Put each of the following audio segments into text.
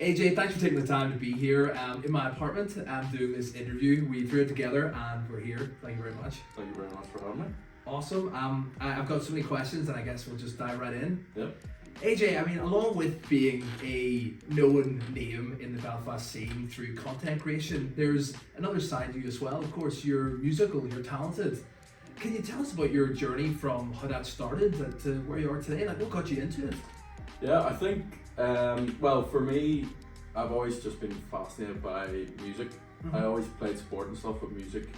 AJ, thanks for taking the time to be here in my apartment. I'm doing this interview. We threw it together and we're here. Thank you very much. Thank you very much for having me. Awesome. I've got so many questions and I guess we'll just dive right in. Yep. AJ, I mean, along with being a known name in the Belfast scene through content creation, there's another side to you as well. Of course, you're musical, you're talented. Can you tell us about your journey from how that started to where you are today? Like, what got you into it? Yeah, I think, well, for me, I've always just been fascinated by music. Mm-hmm. I always played sport and stuff with music.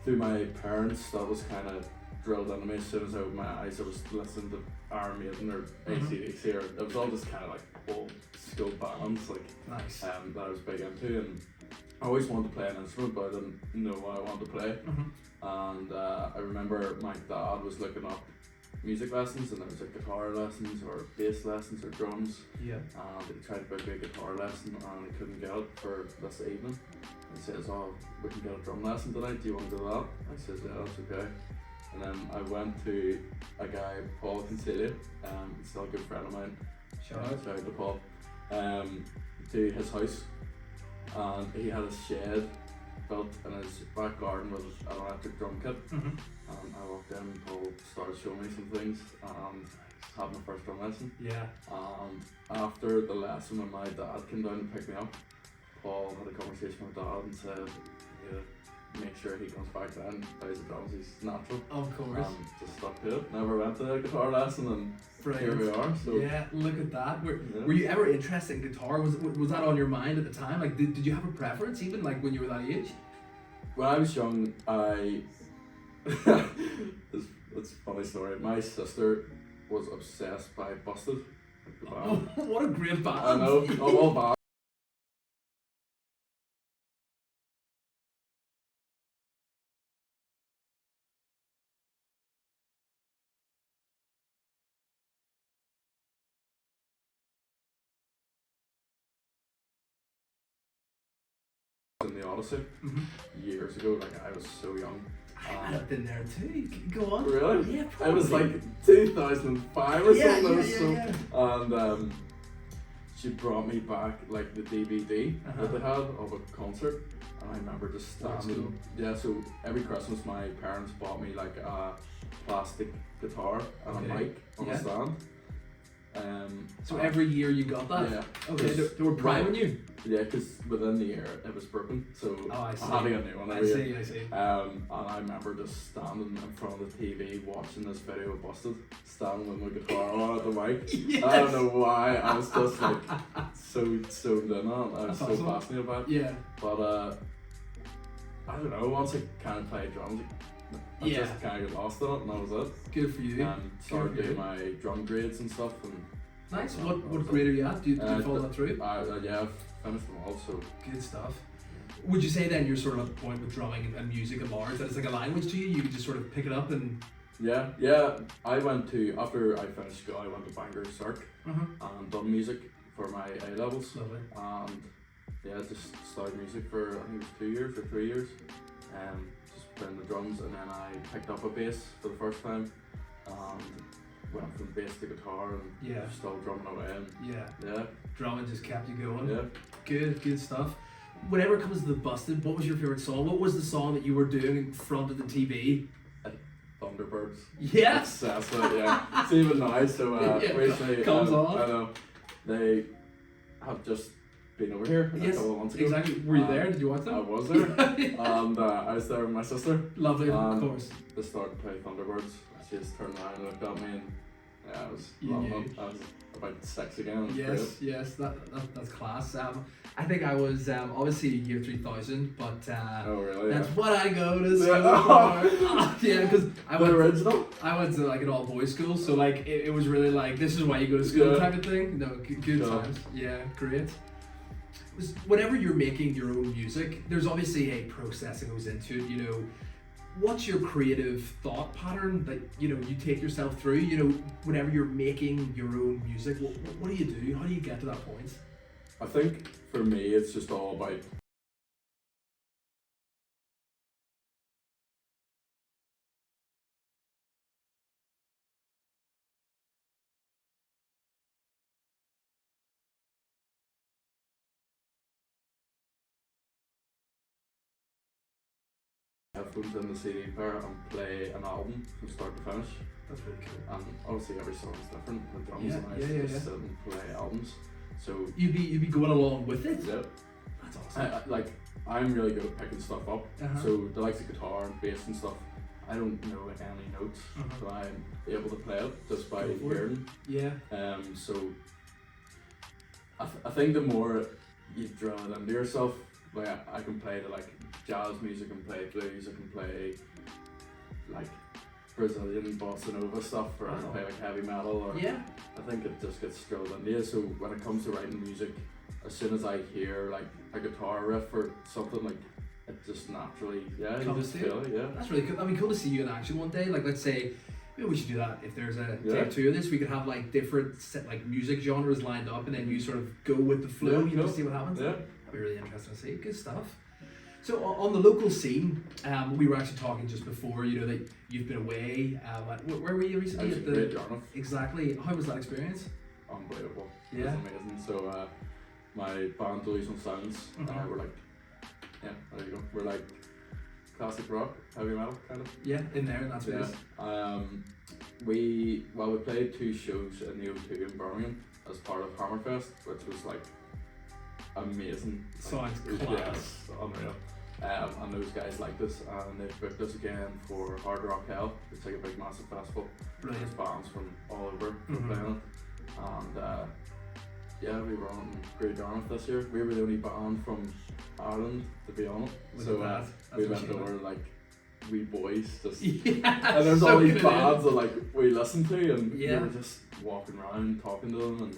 Through my parents, that was kind of drilled into me as soon as I opened my eyes. I was listening to Iron Maiden or AC/DC, or it was all just kind of like old school bands, like Nice. that I was big into, and I always wanted to play an instrument, but I didn't know what I wanted to play. Mm-hmm. And I remember my dad was looking up music lessons, and there was like guitar lessons or bass lessons or drums. Yeah. And he tried to book me a guitar lesson and he couldn't get it for this evening. He says, "Oh, we can get a drum lesson tonight, do you want to do that?" I says, "Yeah, that's okay." And then I went to a guy, Paul Concelia, he's still a good friend of mine. Shout out. Shout out to Paul. To his house, and he had a shed built in his back garden with an electric drum kit. Mm-hmm. And I walked in and Paul started showing me some things and had my first drum lesson. Yeah. And after the lesson, when my dad came down to pick me up, Paul had a conversation with dad and said, "Yeah, make sure he comes back then, plays the drums, he's natural." Of course. Just stuck to it. Never went to a guitar lesson, and Brilliant. here we are. So Yeah, look at that. Were yeah. you ever interested in guitar? Was that on your mind at the time? Like, did you have a preference even like when you were that age? When I was young, it's a funny story. My sister was obsessed by Busted. The band. Oh, what a great band! I know, of all bands. In the Odyssey years ago, like I was so young. I've been there too. Go on. Really? Yeah, It probably. was like 2005 or Yeah, something. It yeah, was yeah, so, yeah. and she brought me back like the DVD that they had of a concert, and I remember just That's standing. cool. Yeah, so every Christmas my parents bought me like a plastic guitar and Okay. a mic on Yeah. a stand. So and- every year you got that? Yeah. Okay, they were priming you? Yeah, because within the year it was broken, so Oh, I see. had to get a new one I every year. see. And I remember just standing in front of the TV watching this video of Busted, standing with my guitar on at the mic. Yes. I don't know why, I was just like so zoned in on it. I was That's so awesome. fascinated by it. Yeah. But I don't know, once I kind of played drums, I Yeah. just kind of got lost in it, and that was it. Good for you. And started Good for doing you. my drum grades and stuff. And Nice. What grade are you at? Did you follow that through? yeah, I've finished them all, so. Good stuff. Would you say then you're sort of at the point with drumming and music at large that it's like a language to you? You can just sort of pick it up and. Yeah. I went to, after I finished school, I went to Bangor Circ Uh-huh. and done music for my A levels. Lovely. And yeah, just started music for I think it was 2 years or 3 years. Just playing the drums, and then I picked up a bass for the first time. Went from bass to guitar, and Yeah. still drumming away. And Yeah. yeah, Drumming just kept you going. yeah. Good stuff. Whenever it comes to the Busted, what was your favourite song? What was the song that you were doing in front of the TV? Thunderbirds. Yeah. Obsessed with it, yeah. It's even now, so Yeah, recently, comes on. I know, they have just been over here a Yes, couple of months ago. exactly. Were you there? Did you watch them? I was there, and I was there with my sister. Lovely, of Um, course. They started to play Thunderbirds. She just turned around and looked at me, and yeah, I was You loving knew. it. I was about 6 again. It was Yes, that's class. I think I was obviously year 3000, but great. Oh really? that's Yeah. what I go to school Yeah. for. Yeah, because The original. I went to like an all boys school, so like it was really like this is why you go to school Yeah. type of thing. No, good Sure. times. Yeah, great. Whenever you're making your own music, there's obviously a process that goes into it. You know, what's your creative thought pattern that you take yourself through? You know, whenever you're making your own music, what do you do? How do you get to that point? I think for me, it's just all about headphones in the CD player and play an album from start to finish. That's really cool. And obviously every song is different. The drums Yeah, and I yeah, just yeah. sit and play albums. So You'd be going along with it. yeah, That's awesome. I'm really good at picking stuff up. Uh-huh. So the likes of guitar and bass and stuff, I don't know any notes, Uh-huh. so I'm able to play it just by Go for it. hearing. Yeah. So I think the more you draw it into yourself, like I can play the like jazz music, and play blues, I can play like Brazilian bossa nova stuff, or I can Wow. play like heavy metal, or Yeah. I think it just gets drilled into you. So when it comes to writing music, as soon as I hear like a guitar riff or something, like it just naturally, yeah, you Comes just to feel it, yeah. That's really cool. That'd be cool to see you in action one day. Like, let's say, maybe we should do that. If there's a Yeah. take two of this, we could have like different set, like music genres lined up, and then you sort of go with the flow. Yeah, You know, cool. see what happens. Yeah. That'd be really interesting to see. Good stuff. So on the local scene, we were actually talking just before. You know that you've been away. Where were you I recently? was At great, the Jarmuth. Exactly. How was that experience? Unbelievable. Yeah. It was amazing. So my band Delusional Sounds, Mhm. we're like, yeah, there you go. We're like classic rock, heavy metal kind of. Yeah, in there in that space. Yeah. We played 2 shows in the O2 in Birmingham as part of Hammerfest, which was like amazing. Sounds Like, class. yeah, unreal. And those guys liked us, and they booked us again for Hard Rock Hell. It's like a big massive festival. There's Brilliant. bands from all over Mhm. playing it. And yeah, we were on Great Yarmouth this year. We were the only band from Ireland to be on it. Look So at that. we That's went what over like we boys just Yeah. and there's so all these good. bands that like we listened to, and Yeah. we were just walking around talking to them, and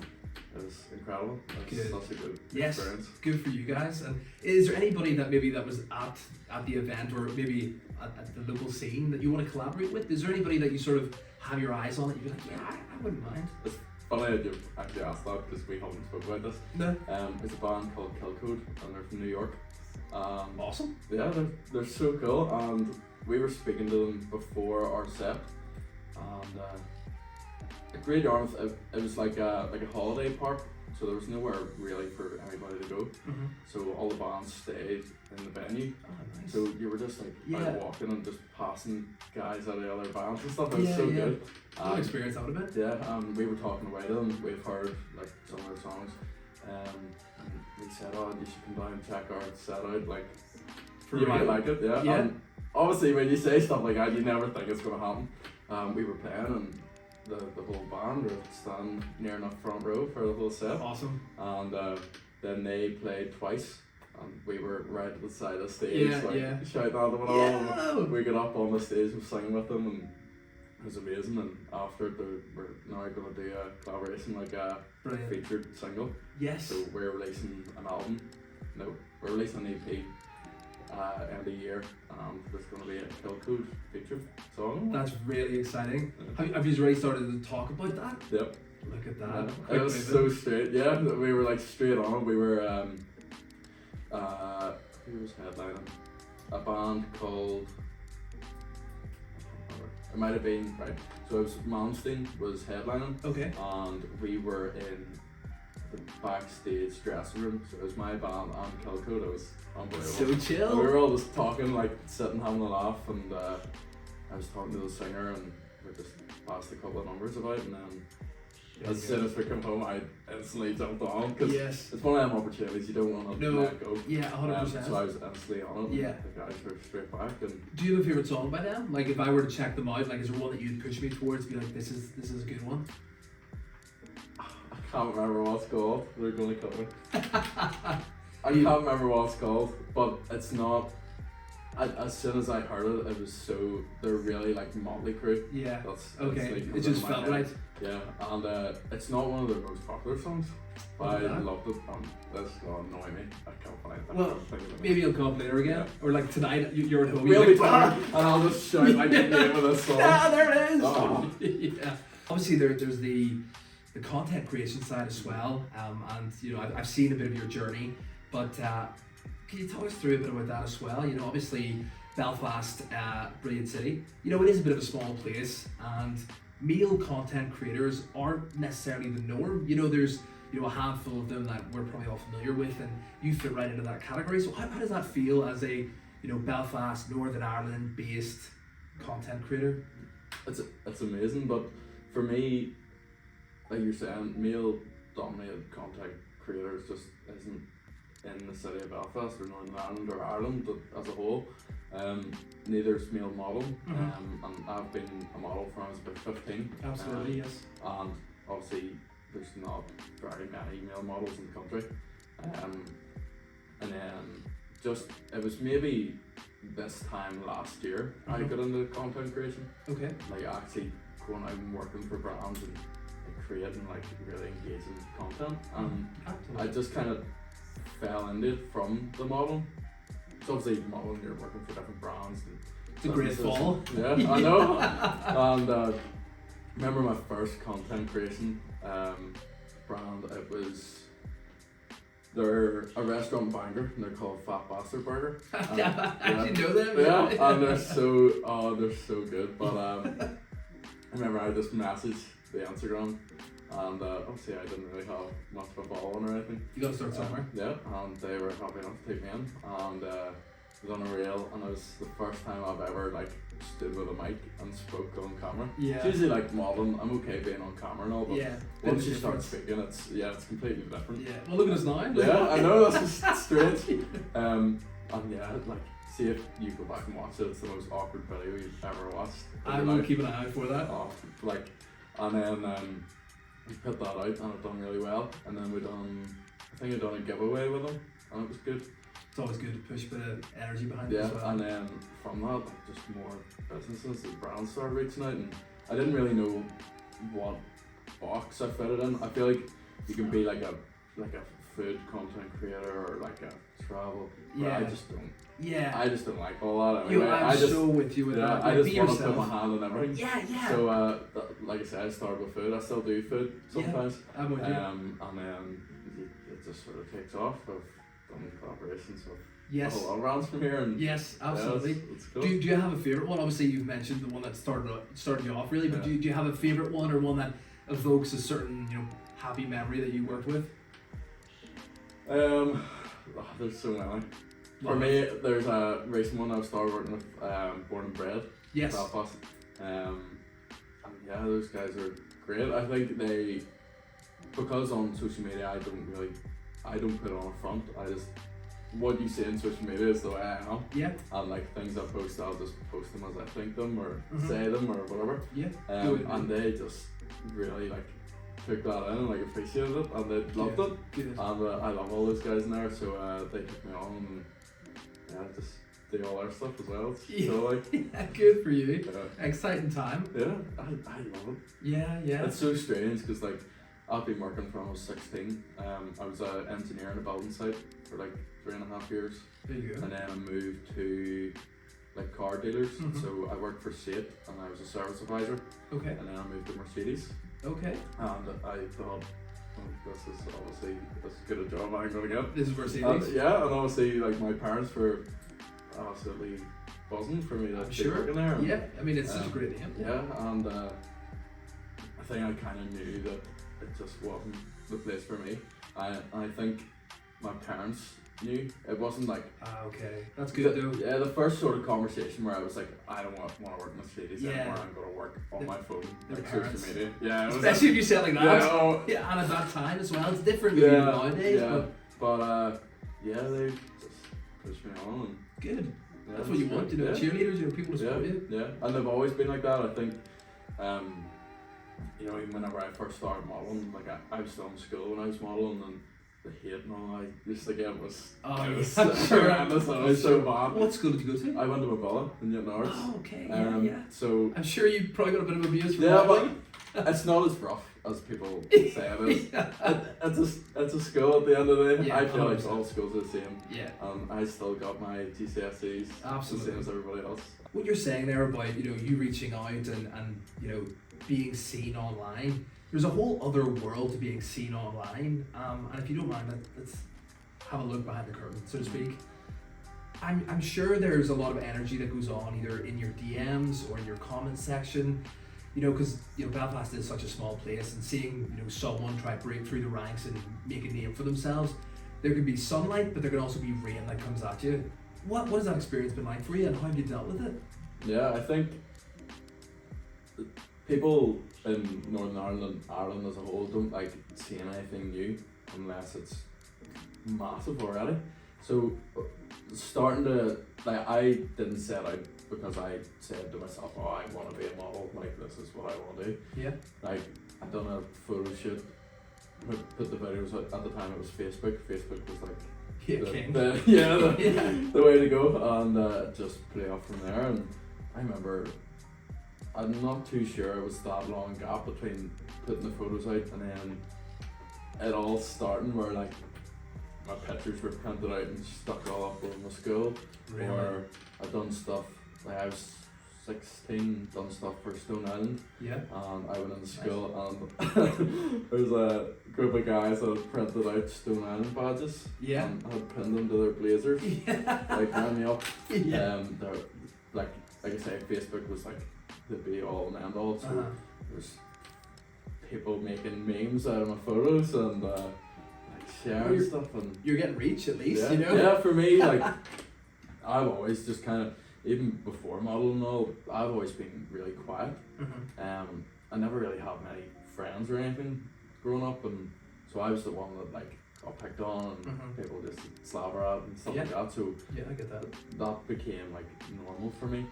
it was incredible. It was Good. such a good Yes. experience. Good for you guys. And is there anybody that maybe that was at the event, or maybe at the local scene, that you want to collaborate with? Is there anybody that you sort of have your eyes on that you'd be like, yeah, I wouldn't mind? Funny that you actually asked that, because we haven't spoken about this. No. It's a band called Killcode, and they're from New York. Awesome. Yeah, they're so cool, and we were speaking to them before our set, and at Great Yarmouth, it was like a holiday park, so there was nowhere really for anybody to go. Mm-hmm. So all the bands stayed in the venue. Oh, nice. So you were just like Yeah. out walking and just passing guys out of the other bands and stuff. It was Yeah, so yeah. good. What experience that would have been? Yeah, we were talking away to them. We've heard like some of their songs, and we said, "Oh, you should come down and check our set out. Like, For you real? might like it." Yeah. Yeah. Obviously, when you say stuff like that, you never think it's gonna happen. We were playing, and the whole band were standing near enough front row for the whole set, Awesome. and then they played twice. And we were right at the side of the stage, Yeah, like yeah. shouting at them and all. Yeah. And we got up on the stage and sang with them, and it was amazing. And after, we're now going to do a collaboration, like a Brilliant. featured single. Yes. So we're releasing an album. No, we're releasing an EP end of the year. There's going to be a Killcode featured song. That's really exciting. Yeah. Have you already started to talk about that? Yep. Look at Yeah. that. It Quick was moving. so straight. Yeah, we were like straight on. We were who was headlining? A band called, it might have been, right, so it was Malmsteen was headlining, Okay. and we were in the backstage dressing room. So it was my band and Killcode. It was unbelievable. So And we chill. were all just talking, like sitting having a laugh, and I was talking to the singer, and we just passed a couple of numbers about, and then as soon as we come home, I instantly jumped on, because Yes. it's one of them opportunities you don't want to No. let go. Yeah, 100%. So I was instantly on it. Yeah. And the guys were straight back, and Do you have a favorite song by them? Like, if I were to check them out, like, is there one that you'd push me towards? Be like, this is a good one. I can't remember what it's called. They're going to cut me. I can't remember what it's called, but it's not. As soon as I heard it, it was so. They're really like Motley Crue. Yeah. That's Okay. like It comes just in my felt head. right. Yeah, and it's not one of their most popular songs, but Look I at that. loved it. That's gonna annoy me. I can't find it. I Well, can't think of it. Maybe you'll come up later again, Yeah. or like tonight you're at home. We'll you're be like, back, and I'll just shout like the name of this song. Yeah, there it is. Oh. Yeah. Obviously, there's the content creation side as well, and you know I've seen a bit of your journey, but can you talk us through a bit about that as well? You know, obviously Belfast, brilliant city. You know, it is a bit of a small place, and male content creators aren't necessarily the norm. You know, there's a handful of them that we're probably all familiar with, and you fit right into that category. So how does that feel as a Belfast, Northern Ireland based content creator? It's amazing, but for me, like you're saying, male dominated content creators just isn't in the city of Belfast or Northern Ireland or Ireland as a whole. Neither is male modelling, and I've been a model from I was about 15. Absolutely, yes. And obviously there's not very many male models in the country. And then it was maybe this time last year I got into content creation. Okay. Like actually going out and working for brands and creating like really engaging content. And I just kind of fell into it from the modeling. So obviously modeling, you're working for different brands. It's a great fall. Yeah, I know. And remember my first content creation brand, they're a restaurant in Bangor and they're called Fat Bastard Burger. I actually know them. Yeah, and they're so good. But I remember I just messaged the Instagram, and obviously I didn't really have much of a following or anything. You gotta start somewhere. Yeah, and they were happy enough to take me in, and it was on a reel, and it was the first time I've ever like stood with a mic and spoke on camera. Yeah. It's usually like modeling, I'm okay being on camera and all, but Yeah. once you start speaking, it's completely different. Yeah. Well, look at us now. Yeah, I know, that's just strange. And yeah, like, see if you go back and watch it, it's the most awkward video you've ever watched. I will keep an eye out for that. Oh, like, and then we put that out and it done really well. And then I think we done a giveaway with them, and it was good. It's always good to push a bit of energy behind it Yeah, as well. and then from that, like, just more businesses and brands started reaching out, and I didn't really know what box I fit it in. I feel like you can be like a food content creator or like a travel, but Yeah. I just don't. Yeah. I just don't like all that. Anyway. I'm so with you with that. I Like, just be want to yourself. put my hand in everything. Yeah. So, like I said, I started with food. I still do food sometimes. Yeah, I'm with you. And then it just sort of takes off. I've done collaborations with Yes. a lot of brands from here, and Yes, absolutely. yeah, it's cool. Do you have a favourite one? Obviously, you've mentioned the one that started you off really, but Yeah. do you have a favourite one or one that evokes a certain happy memory that you worked with? There's so many. For me, there's a recent one I've started working with, Born and Bred, Yes. Belfast. And yeah, those guys are great. I think because on social media I don't put it on a front. What you see in social media is the way I am. Yeah. And like things I post, I'll just post them as I think them or say them or whatever. Yeah. And they just really like took that in and like appreciated it, and they loved it. Good. And I love all those guys in there, so they took me on and just do all their stuff as well. So like, Yeah, good for you. yeah, Exciting time. I love it. Yeah. It's so strange because like I've been working from I was 16. I was an engineer in a building site for like 3.5 years, There you go. and then I moved to like car dealers. Mhm. So I worked for Seat and I was a service advisor, Okay. and then I moved to Mercedes. Okay. And I thought, this is obviously as good a job I'm gonna get. This is Mercedes. Yeah, and obviously like my parents were absolutely buzzing for me to I'm be sure. working there. Yeah. I mean, it's such a great name. Yeah, and I think I kind of knew that it just wasn't the place for me. I think my parents knew. It wasn't like Okay. That's good though. yeah, the first sort of conversation where I was like, I don't want to work in Mercedes Yeah. anymore. I'm going to work on my phone, the like parents. social media. Yeah, it was Especially if you say it like that. yeah, oh, Yeah, and at that time as well, it's different yeah, nowadays. yeah. But But yeah, they just pushed me on, and good. yeah, That's what you it's want, good. you know, Yeah. cheerleaders, people to Yeah, support you. yeah, and they've always been like that. I think, even whenever I first started modeling, like I was still in school when I was modeling, and the hate and all, I used to get was Oh, it was yeah, sure. horrendous, and it was so bad. What school did you go to? I went to Mavilla in Newton Arts. Oh, okay, yeah. So I'm sure you probably got a bit of abuse from yeah, modeling. but it's not as rough as people say it is. It's a school at the end of the day. Yeah, I feel like 100%. all schools are the same. Yeah. I still got my GCSEs Absolutely. the same as everybody else. What you're saying there about, you reaching out and being seen online, there's a whole other world to being seen online. And if you don't mind, let's have a look behind the curtain, so to speak. I'm sure there's a lot of energy that goes on either in your DMs or in your comment section, because Belfast is such a small place, and seeing someone try to break through the ranks and make a name for themselves, there can be sunlight, but there can also be rain that comes at you. What has that experience been like for you, and how have you dealt with it? Yeah, I think people in Northern Ireland as a whole don't like seeing anything new unless it's massive already. So starting to, like, I didn't set out because I said to myself, oh, I want to be a model, like this is what I want to do. Yeah. Like, I done a photo shoot, put the videos out. At the time it was Facebook. Facebook was like Yeah, the way to go, and just play off from there. And I remember, I'm not too sure it was that long gap between putting the photos out and then it all starting where like my pictures were printed out and stuck all up over my school. Really? Or I'd done stuff, like I was 16, done stuff for Stone Island. Yeah. And I went into school and there was a group of guys that had printed out Stone Island badges. Yeah. And had pinned them to their blazers. Yeah. Like ran me up. Yeah. They're, like I say, Facebook was like the be all and end all. So there's people making memes out of my photos and like sharing stuff, and you're getting reach at least, yeah, you know? Yeah, for me, like I've always just kind of, even before modeling and all, I've always been really quiet. I never really had many friends or anything growing up, and so I was the one that like got picked on and people just slobber at and stuff like that. So yeah, I get that. That became like normal for me,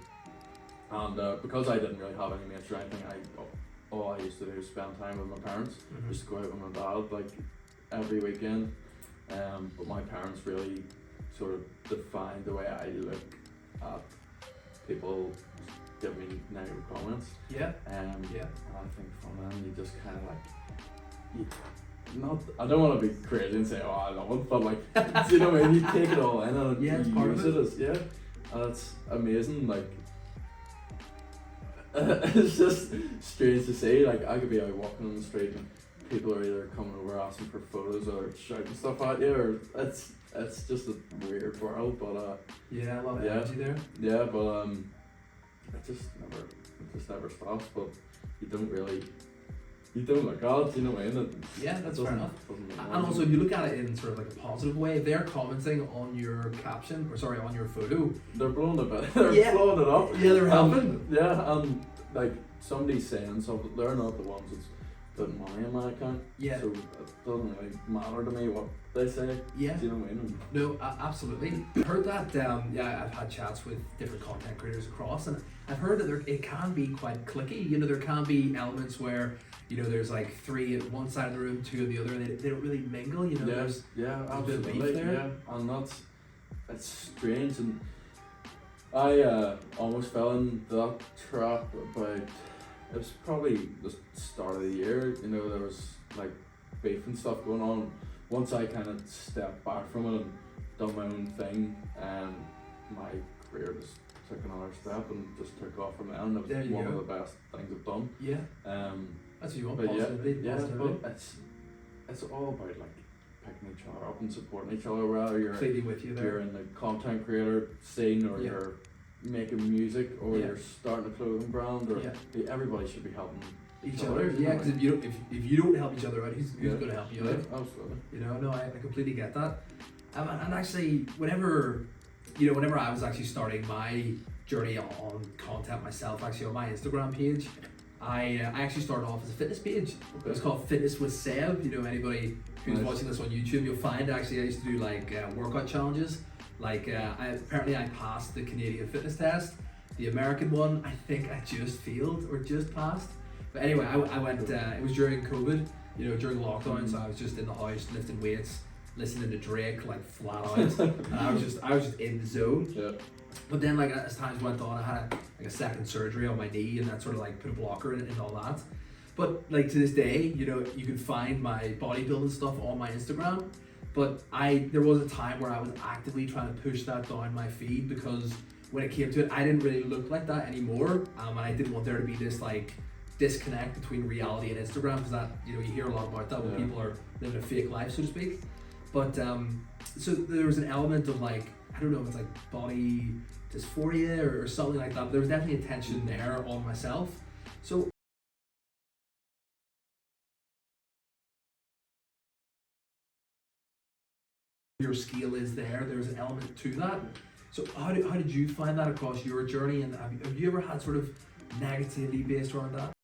and because I didn't really have any mates or anything, all I used to do was spend time with my parents. Just go out with my dad like every weekend. But my parents really sort of defined the way I look at people give me negative comments. Yeah. And I think from then you just kind of like, I don't want to be crazy and say, oh, I love it, but like, you know what I mean? You take it all in and it's you part use of it as, and it's amazing. Like, it's just strange to say. Like, I could be out walking on the street and people are either coming over asking for photos or shouting stuff at you, or it's just a weird world. But yeah, a lot of energy there. Yeah, but it just never stops. But you don't look at it, you know what I mean? Yeah, that's fair enough. And also, if you look at it in sort of like a positive way, they're commenting on your caption, or sorry, on your photo. They're blowing it up. They're blowing it up. Yeah, they're helping. Yeah, and like somebody's saying something, they're not the ones that's putting money in my account. Yeah. So it doesn't really matter to me what they say. Yeah. Do you know what I mean? No, absolutely. I heard that. I've had chats with different content creators across, and I've heard that it can be quite cliquey. You know, there can be elements where, you know, there's like 3 at one side of the room, 2 at the other, and they don't really mingle. You know, there's absolutely. a bit of beef there. Yeah, and it's strange, and I almost fell in that trap about. It was probably the start of the year, you know, there was like beef and stuff going on. Once I kind of stepped back from it and done my own thing, and my career just took another step and just took off from there, and it was one of the best things I've done. Yeah. That's what you want, but positivity. But it's all about like picking each other up and supporting each other, whether you're in the content creator scene or you're making music or you're starting a clothing brand, or everybody should be helping each other. Yeah, because if you don't help each other out, who's going to help you out? Absolutely. You know, no, I completely get that. And actually, whenever I was actually starting my journey on content myself, actually on my Instagram page, I actually started off as a fitness page. It was called Fitness with Seb. You know, anybody who's watching this on YouTube, you'll find actually I used to do like workout challenges. Like apparently I passed the Canadian fitness test. The American one, I think I just failed or just passed. But anyway, I went. It was during COVID, you know, during lockdown, so I was just in the house lifting weights, listening to Drake like flat out, and I was just in the zone. Yeah. But then, like as times went on, I had a second surgery on my knee, and that sort of like put a blocker in it and all that. But like to this day, you know, you can find my bodybuilding stuff on my Instagram. But there was a time where I was actively trying to push that down my feed, because when it came to it, I didn't really look like that anymore, and I didn't want there to be this like disconnect between reality and Instagram, because that, you know, you hear a lot about that when people are living a fake life, so to speak. But so there was an element of like, I don't know if it's like body dysphoria or something like that, but there was definitely a tension there on myself. So your skill is there's an element to that. So how did you find that across your journey, and have you ever had sort of negativity based around that?